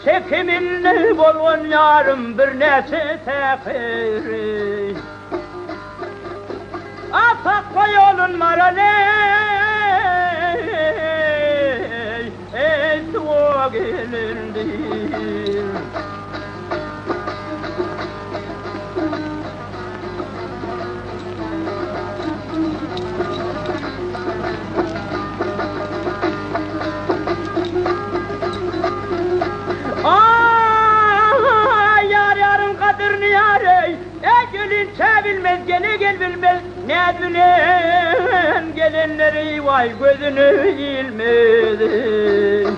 Çekiminli bolğun yarım bir nesi tekiri Atakka yolun maraley Soğuk elindir Bilmez gel bilmez ne bilen gelenleri vay gözünü ilmedi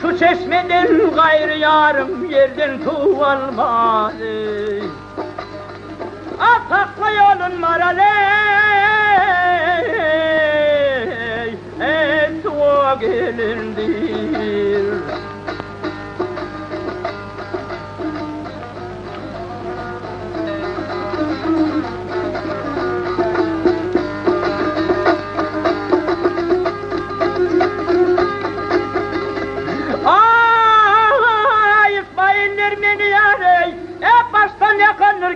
Şu çeşmeden gayrı yarım yerden su almadı Atakla yolun maraley soğuk gelindir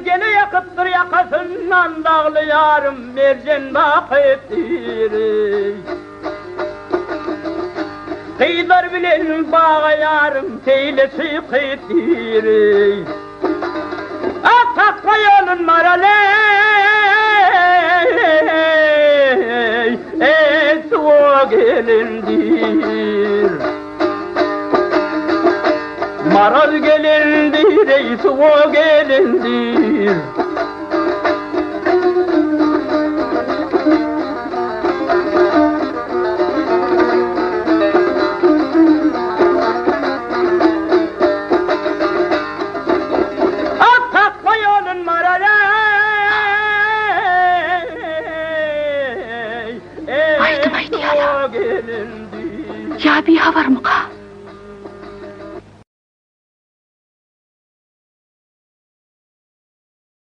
Gene yakıptır yakasından dağlı yarım mercan bakıptır Kıyılar bilen bağa yarım teylesi kıptır Atakla yolun maraley soğuk elindir Maral gelindir ey soğuk gelindir Atakla yolun maraley Haydi ya. Ya bir haber mı ka?